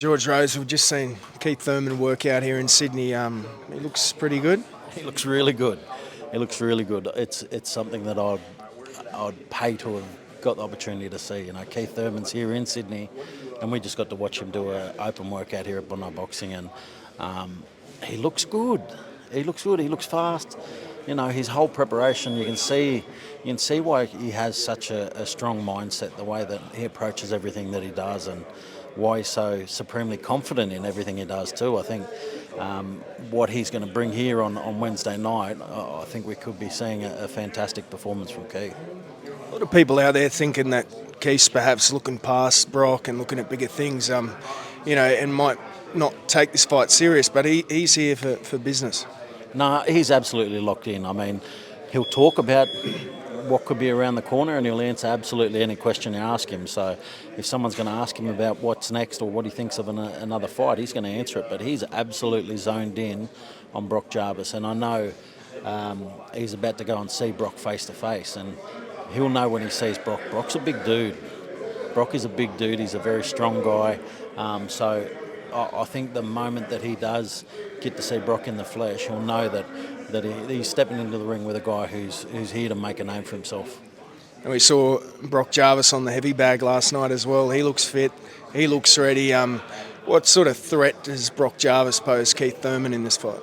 George Rose, we've just seen Keith Thurman work out here in Sydney. He looks pretty good. He looks really good. He looks really good. It's something that I'd pay to have got the opportunity to see. Keith Thurman's here in Sydney, and we just got to watch him do an open workout here at Bondi Boxing, and he looks good. He looks good. He looks fast. His whole preparation. You can see why he has such a strong mindset. The way that he approaches everything that he does, and why he's so supremely confident in everything he does too. I think what he's going to bring here on Wednesday night, I think we could be seeing a fantastic performance from Keith. A lot of people out there thinking that Keith's perhaps looking past Brock and looking at bigger things, and might not take this fight serious, but he's here for business. No, he's absolutely locked in. I mean, he'll talk about what could be around the corner, and he'll answer absolutely any question you ask him. So if someone's going to ask him about what's next or what he thinks of another fight, he's going to answer it. But he's absolutely zoned in on Brock Jarvis, and I know he's about to go and see Brock face to face, and he'll know when he sees Brock. Brock's a big dude. Brock is a big dude. He's a very strong guy. So I think the moment that he does get to see Brock in the flesh, he'll know that he's stepping into the ring with a guy who's here to make a name for himself. And we saw Brock Jarvis on the heavy bag last night as well. He looks fit. He looks ready. What sort of threat does Brock Jarvis pose Keith Thurman in this fight?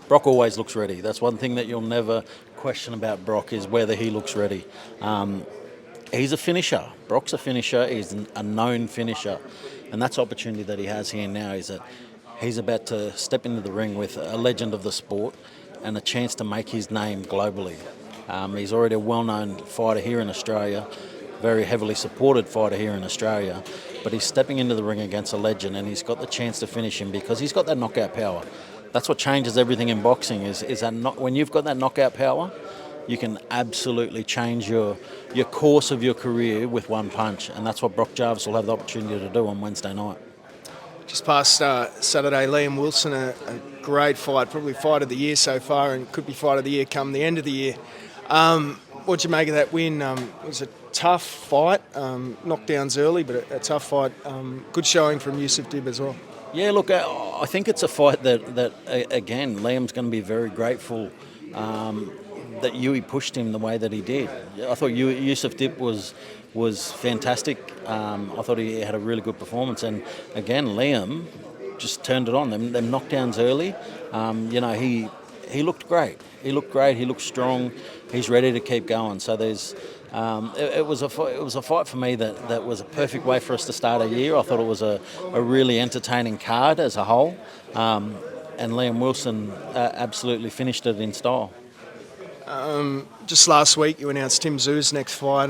Brock always looks ready. That's one thing that you'll never question about Brock, is whether he looks ready. He's a finisher. Brock's a finisher. He's a known finisher. And that's the opportunity that he has here now, is that he's about to step into the ring with a legend of the sport and a chance to make his name globally. He's already a well-known fighter here in Australia, very heavily supported fighter here in Australia, but he's stepping into the ring against a legend, and he's got the chance to finish him because he's got that knockout power. That's what changes everything in boxing, is that when you've got that knockout power, you can absolutely change your course of your career with one punch, and that's what Brock Jarvis will have the opportunity to do on Wednesday night. Just past Saturday, Liam Wilson, a great fight, probably fight of the year so far, and could be fight of the year come the end of the year. What'd you make of that win? It was a tough fight, knockdowns early, but a tough fight. Good showing from Yusuf Dib as well. Yeah, look, I think it's a fight that again, Liam's going to be very grateful that Yui pushed him the way that he did. I thought Yusuf Dip was fantastic. I thought he had a really good performance, and again, Liam just turned it on. Them knockdowns early. He looked great. He looked great. He looked strong. He's ready to keep going. So there's. It was a fight for me that was a perfect way for us to start a year. I thought it was a really entertaining card as a whole, and Liam Wilson absolutely finished it in style. Just last week, you announced Tim Tszyu's next fight.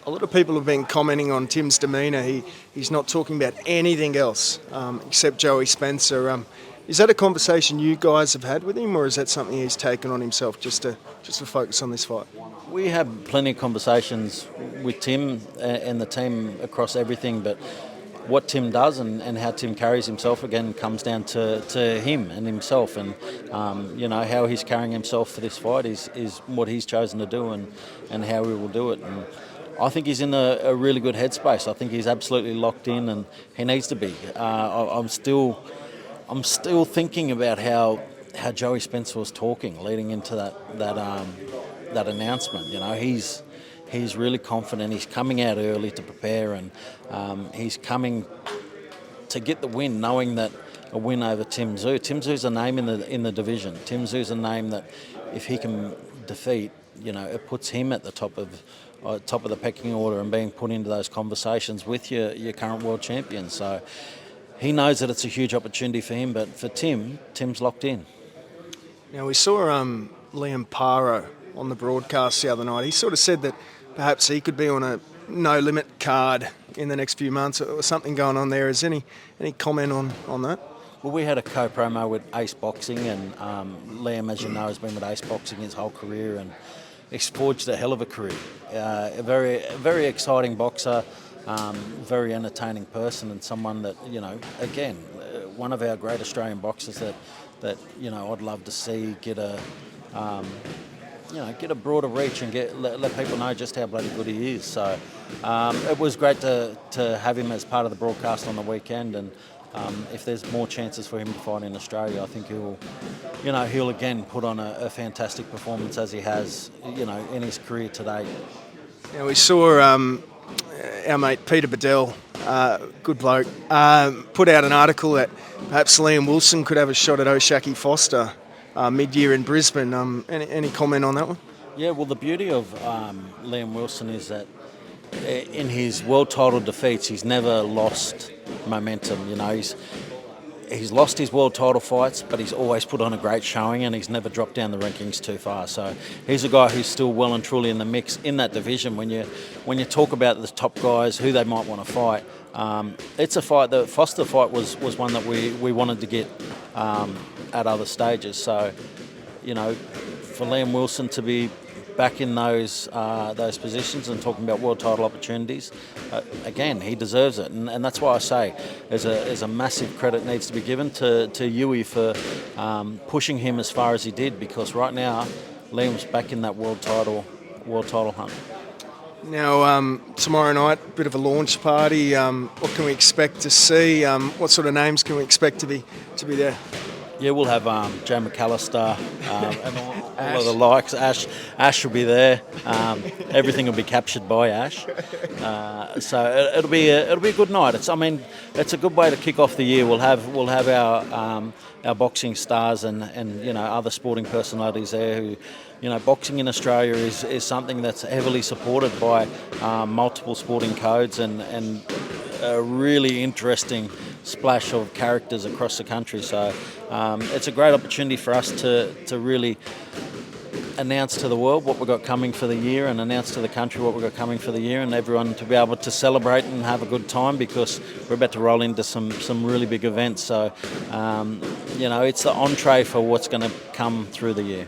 A lot of people have been commenting on Tim's demeanour. He's not talking about anything else except Joey Spencer. Is that a conversation you guys have had with him, or is that something he's taken on himself just to focus on this fight? We have plenty of conversations with Tim and the team across everything, but what Tim does and how Tim carries himself, again, comes down to him and himself, and how he's carrying himself for this fight is what he's chosen to do and how he will do it. And I think he's in a really good headspace. I think he's absolutely locked in, and he needs to be. I'm still thinking about how Joey Spencer was talking leading into that announcement. He's really confident. He's coming out early to prepare, and he's coming to get the win, knowing that a win over Tim Tszyu. Tim Tszyu's a name in the division. Tim Tszyu's a name that, if he can defeat, it puts him at the top of the pecking order and being put into those conversations with your current world champion. So he knows that it's a huge opportunity for him, but for Tim's locked in. Now, we saw Liam Paro on the broadcast the other night. He sort of said that perhaps he could be on a no-limit card in the next few months, or something going on there. Is any comment on that? Well, we had a co-promo with Ace Boxing, and Liam, as you know, has been with Ace Boxing his whole career, and he's forged a hell of a career. A very exciting boxer, very entertaining person, and someone that, again, one of our great Australian boxers that I'd love to see get a broader reach and let people know just how bloody good he is. So it was great to have him as part of the broadcast on the weekend, and if there's more chances for him to fight in Australia, I think he'll again put on a fantastic performance as he has, in his career to date. Now we saw our mate Peter Bedell, good bloke, put out an article that perhaps Liam Wilson could have a shot at O'Shaquie Foster mid-year in Brisbane. Any comment on that one? Yeah, well, the beauty of Liam Wilson is that in his world title defeats, he's never lost momentum. He's lost his world title fights, but he's always put on a great showing, and he's never dropped down the rankings too far. So he's a guy who's still well and truly in the mix in that division. When you talk about the top guys, who they might want to fight, it's a fight. The Foster fight was one that we wanted to get at other stages. So, for Liam Wilson to be back in those positions and talking about world title opportunities, again, he deserves it, and that's why I say there's a massive credit needs to be given to Tszyu for pushing him as far as he did, because right now Liam's back in that world title hunt. Now, tomorrow night, a bit of a launch party. What can we expect to see? What sort of names can we expect to be there? Yeah, we'll have Joe McAllister and all of the likes. Ash will be there. Everything will be captured by Ash. So it'll be a good night. It's a good way to kick off the year. We'll have our boxing stars and other sporting personalities there who. Boxing in Australia is something that's heavily supported by multiple sporting codes and a really interesting splash of characters across the country. So it's a great opportunity for us to really announce to the world what we've got coming for the year, and announce to the country what we've got coming for the year, and everyone to be able to celebrate and have a good time, because we're about to roll into some really big events. So it's the entree for what's going to come through the year.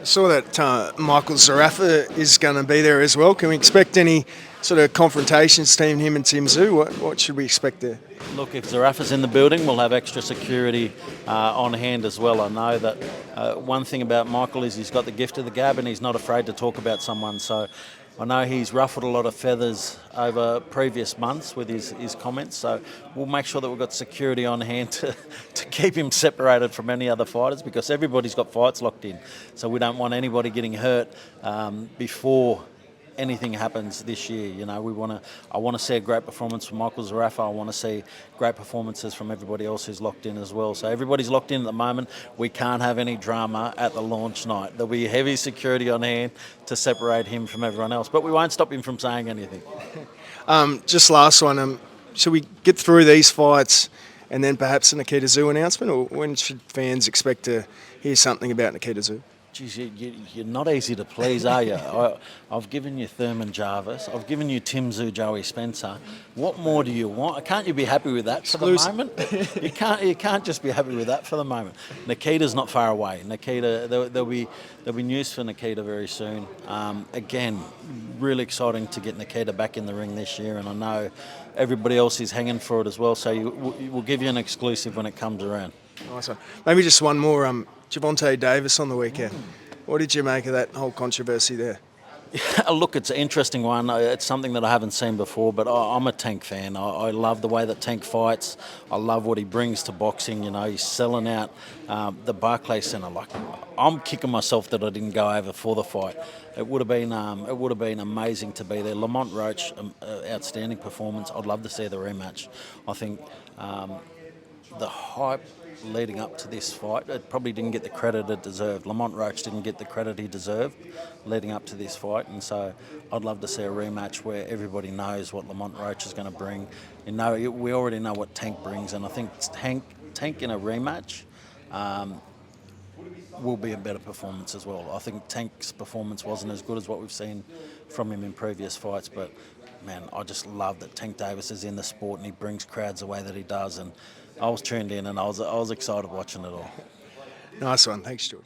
I saw that Michael Zarafa is going to be there as well. Can we expect any sort of confrontations between him and Tszyu? What should we expect there? Look, if Zarafa's in the building, we'll have extra security on hand as well. I know that one thing about Michael is he's got the gift of the gab, and he's not afraid to talk about someone. So I know he's ruffled a lot of feathers over previous months with his comments, so we'll make sure that we've got security on hand to keep him separated from any other fighters, because everybody's got fights locked in. So we don't want anybody getting hurt before anything happens this year. I want to see a great performance from Michael Zarafa. I want to see great performances from everybody else who's locked in as well. So everybody's locked in at the moment. We can't have any drama at the launch night. There'll be heavy security on hand to separate him from everyone else, but we won't stop him from saying anything. Just last one. Should we get through these fights and then perhaps a Nikita Tszyu announcement, or when should fans expect to hear something about Nikita Tszyu? Geez, you're not easy to please, are you? I've given you Thurman Jarvis. I've given you Tszyu, Joey Spencer. What more do you want? Can't you be happy with that for the moment? You can't just be happy with that for the moment. Nikita's not far away. There'll be news for Nikita very soon. Again, really exciting to get Nikita back in the ring this year, and I know everybody else is hanging for it as well. So we'll give you an exclusive when it comes around. Nice one. Maybe just one more. Javonte Davis on the weekend. What did you make of that whole controversy there? Look, it's an interesting one. It's something that I haven't seen before, but I'm a Tank fan. I love the way that Tank fights. I love what he brings to boxing. He's selling out the Barclays Centre. I'm kicking myself that I didn't go over for the fight. It would have been amazing to be there. Lamont Roach, outstanding performance. I'd love to see the rematch. I think the hype leading up to this fight, it probably didn't get the credit it deserved. Lamont Roach didn't get the credit he deserved leading up to this fight, and so I'd love to see a rematch where everybody knows what Lamont Roach is going to bring. We already know what Tank brings, and I think Tank in a rematch will be a better performance as well. I think Tank's performance wasn't as good as what we've seen from him in previous fights, but man, I just love that Tank Davis is in the sport and he brings crowds the way that he does, and I was tuned in and I was excited watching it all. Nice one. Thanks, George.